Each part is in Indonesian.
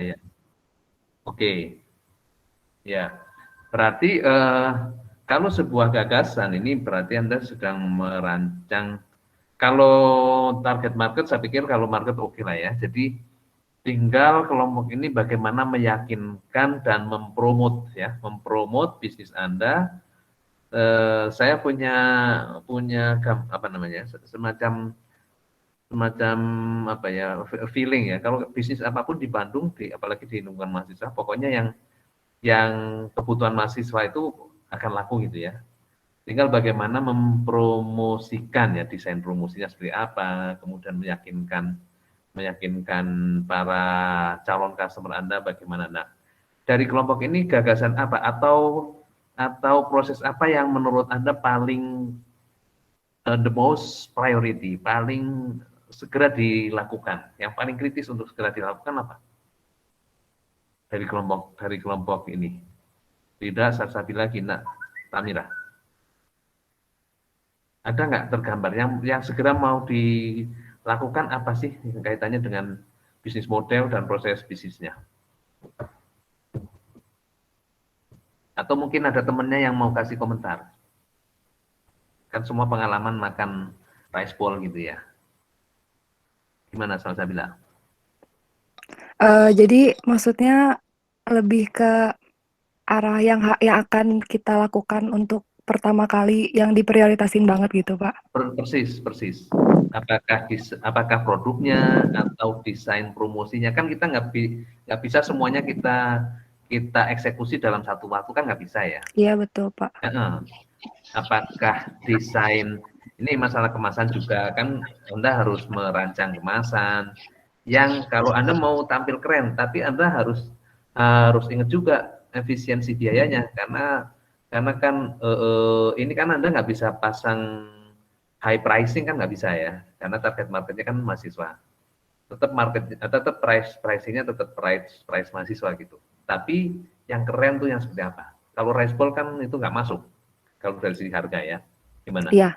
ya. Oke, ya. Berarti kalau sebuah gagasan ini berarti Anda sedang merancang. Kalau target market, saya pikir kalau market oke lah ya. Jadi tinggal kelompok ini bagaimana meyakinkan dan mempromot ya, mempromot bisnis Anda. Saya punya punya apa namanya, semacam semacam apa ya, feeling ya. Kalau bisnis apapun di Bandung, apalagi di lingkungan mahasiswa, pokoknya yang kebutuhan mahasiswa itu akan laku gitu ya. Tinggal bagaimana mempromosikan ya, desain promosinya seperti apa, kemudian meyakinkan meyakinkan para calon customer Anda bagaimana. Nah, dari kelompok ini gagasan apa atau proses apa yang menurut Anda paling the most priority, paling segera dilakukan, yang paling kritis untuk segera dilakukan apa? Dari kelompok ini. Rida, Salsabila, Gina, Tamira. Ada nggak tergambar yang segera mau dilakukan apa sih kaitannya dengan bisnis model dan proses bisnisnya? Atau mungkin ada temennya yang mau kasih komentar. Kan semua pengalaman makan rice bowl gitu ya. Gimana Salsabila? Jadi maksudnya lebih ke arah yang akan kita lakukan untuk pertama kali yang diprioritasin banget gitu, Pak? Persis, persis. Apakah produknya atau desain promosinya, kan kita nggak bisa semuanya kita kita eksekusi dalam satu waktu, kan nggak bisa ya. Iya betul, Pak. Apakah desain, ini masalah kemasan juga kan, Anda harus merancang kemasan yang kalau Anda mau tampil keren, tapi Anda harus harus ingat juga efisiensi biayanya, karena kan ini kan Anda nggak bisa pasang high pricing, kan nggak bisa ya, karena target marketnya kan mahasiswa. Tetap pricingnya tetap price mahasiswa gitu. Tapi yang keren tuh yang seperti apa? Kalau rice bowl kan itu nggak masuk. Kalau dari segi harga ya, gimana? Iya,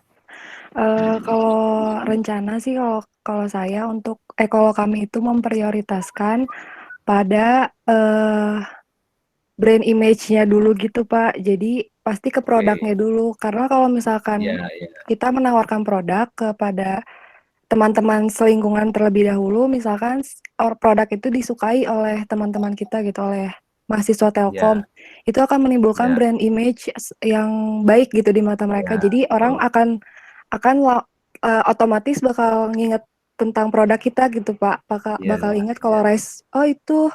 kalau rencana sih kalau kalau saya untuk kalau kami itu memprioritaskan pada, brand image-nya dulu gitu, Pak. Jadi pasti ke Oke, produknya dulu, karena kalau misalkan ya, ya, kita menawarkan produk kepada teman-teman selingkungan terlebih dahulu, misalkan produk itu disukai oleh teman-teman kita gitu, oleh mahasiswa Telkom, ya, itu akan menimbulkan ya, brand image yang baik gitu di mata mereka. ya, Jadi orang betul. akan otomatis bakal nginget tentang produk kita gitu, Pak. Bakal Ya, bakal inget ya, kalau rice, "Oh itu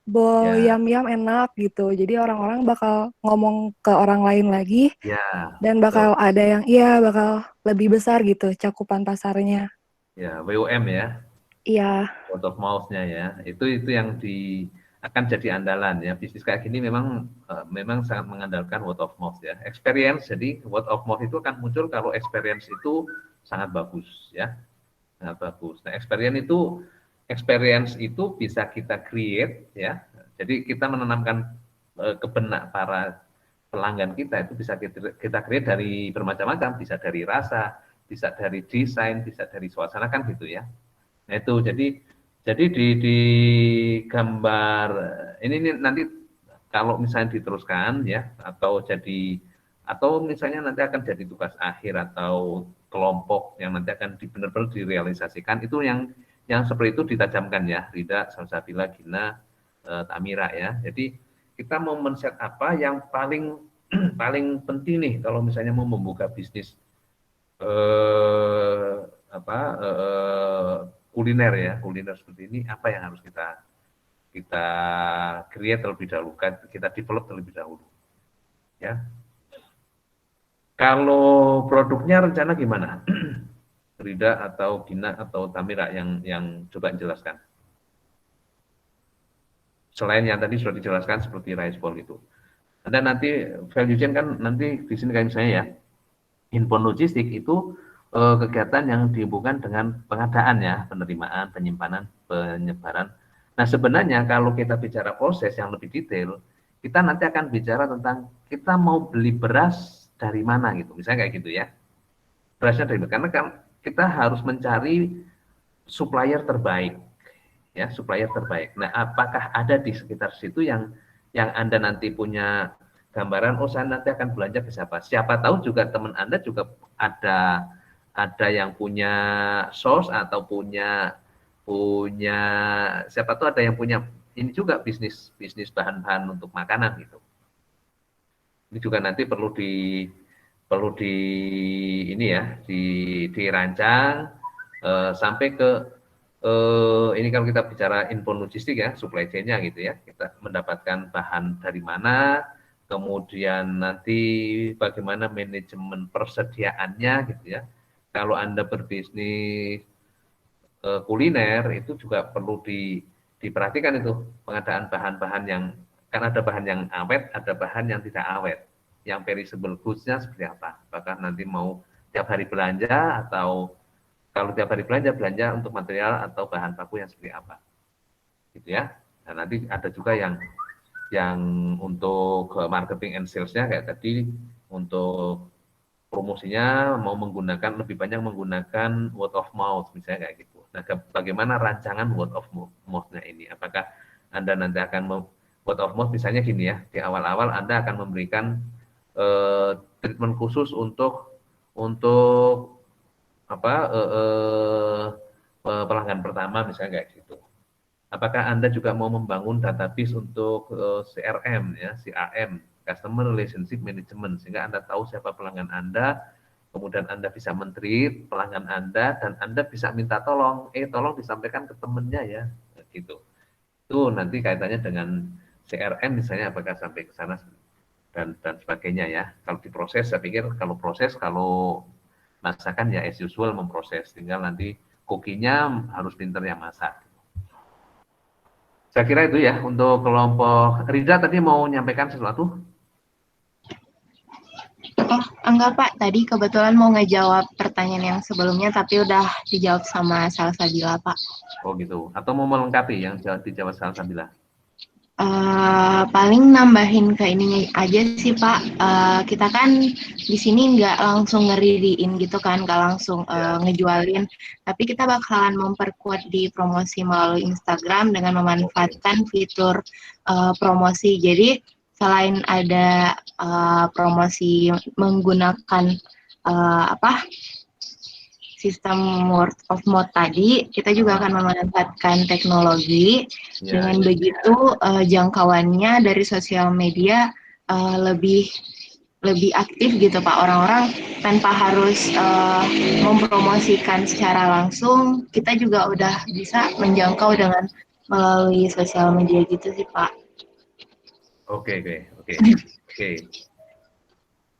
bol ya, yam-yam enak," gitu. Jadi orang-orang bakal ngomong ke orang lain lagi ya, dan betul. bakal ada yang iya, bakal lebih besar gitu cakupan pasarnya. Ya, WOM ya, Iya, word of mouth-nya ya. Itu yang akan jadi andalan ya. Bisnis kayak gini memang sangat mengandalkan word of mouth ya. Experience, jadi word of mouth itu akan muncul kalau experience itu sangat bagus ya. Sangat bagus. Nah, experience itu bisa kita create ya. Jadi kita menanamkan ke benak para pelanggan kita itu bisa kita create dari bermacam-macam, bisa dari rasa, bisa dari desain, bisa dari suasana, kan gitu ya. Nah, itu jadi di gambar ini nanti kalau misalnya diteruskan ya, atau misalnya nanti akan jadi tugas akhir atau kelompok yang nanti akan benar-benar direalisasikan, itu yang seperti itu ditajamkan ya, Rida, Salsabila, Gina, Tamira ya. Jadi kita mau men-set apa yang paling paling penting nih kalau misalnya mau membuka bisnis eh, apa kuliner ya, kuliner seperti ini, apa yang harus kita kita create terlebih dahulu, kita develop terlebih dahulu ya. Kalau produknya rencana gimana? Rida atau Gina atau Tamira yang coba jelaskan. Selain yang tadi sudah dijelaskan seperti rice bowl itu. Anda nanti value chain kan nanti di sini kayak misalnya ya, inbound logistik itu kegiatan yang dihubungkan dengan pengadaan ya, penerimaan, penyimpanan, penyebaran. Nah, sebenarnya kalau kita bicara proses yang lebih detail, kita nanti akan bicara tentang kita mau beli beras dari mana gitu. Misalnya kayak gitu ya. Berasnya dari mana? Karena kan kita harus mencari supplier terbaik. ya, supplier terbaik. Nah, apakah ada di sekitar situ yang Anda nanti punya gambaran, oh saya nanti akan belanja ke siapa? Siapa tahu juga teman Anda juga yang punya source atau punya punya siapa tahu ada yang punya ini juga bisnis bisnis bahan-bahan untuk makanan gitu. Ini juga nanti perlu di ini ya dirancang sampai ke ini kalau kita bicara info logistik ya, supply chain-nya gitu ya, kita mendapatkan bahan dari mana, kemudian nanti bagaimana manajemen persediaannya gitu ya. Kalau Anda berbisnis kuliner itu juga perlu diperhatikan itu pengadaan bahan-bahan yang kan ada bahan yang awet, ada bahan yang tidak awet. Yang perishable goods-nya seperti apa? Apakah nanti mau tiap hari belanja atau kalau tiap hari belanja untuk material atau bahan baku yang seperti apa, gitu ya. Nah, nanti ada juga yang untuk marketing and sales-nya kayak tadi untuk promosinya mau menggunakan lebih banyak menggunakan word of mouth misalnya kayak gitu. Nah, bagaimana rancangan word of mouth-nya ini? Apakah Anda nanti akan word of mouth misalnya gini ya, di awal-awal Anda akan memberikan treatment khusus untuk apa pelanggan pertama misalnya kayak gitu. Apakah Anda juga mau membangun database untuk CRM ya, CRM, Customer Relationship Management, sehingga Anda tahu siapa pelanggan Anda, kemudian Anda bisa men-treat pelanggan Anda dan Anda bisa minta tolong disampaikan ke temennya ya, gitu. Itu nanti kaitannya dengan CRM misalnya apakah sampai ke sana dan sebagainya ya. Kalau diproses saya pikir kalau masakan ya as usual memproses, tinggal nanti kokinya harus pinter yang masak. Saya kira itu ya untuk kelompok. Riza tadi mau menyampaikan sesuatu? Oh, enggak Pak. Tadi kebetulan mau ngejawab pertanyaan yang sebelumnya, tapi udah dijawab sama Salsabila Pak. Oh gitu. Atau mau melengkapi yang dijawab Salsabila? Paling nambahin ke ini aja sih Pak. Kita kan di sini nggak langsung ngeridiin gitu kan, nggak langsung Ya. ngejualin. Tapi kita bakalan memperkuat di promosi melalui Instagram dengan memanfaatkan fitur promosi. Jadi selain ada promosi menggunakan sistem word of mouth tadi, kita juga akan memanfaatkan teknologi. Dengan begitu jangkauannya dari sosial media lebih aktif gitu Pak. Orang-orang tanpa harus mempromosikan secara langsung, kita juga udah bisa menjangkau dengan melalui sosial media gitu sih Pak. Oke.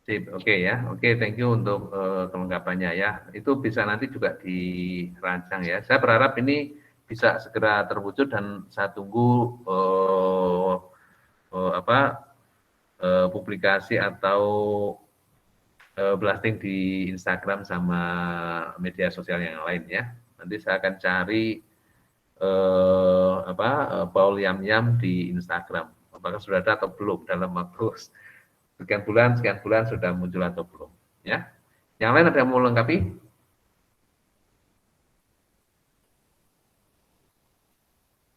Sip, ya. Thank you untuk kelengkapannya ya. Itu bisa nanti juga dirancang ya. Saya berharap ini bisa segera terwujud dan saya tunggu publikasi atau blasting di Instagram sama media sosial yang lain ya. Nanti saya akan cari Paul Yam di Instagram. Apakah sudah ada atau belum dalam waktu sekian bulan sudah muncul atau belum ya. Yang lain ada yang mau lengkapi?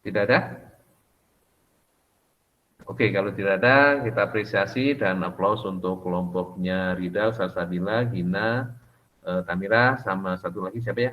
Tidak ada? Oke, kalau tidak ada kita apresiasi dan aplaus untuk kelompoknya Ridal, Salsabila, Gina, Tamira, sama satu lagi siapa ya?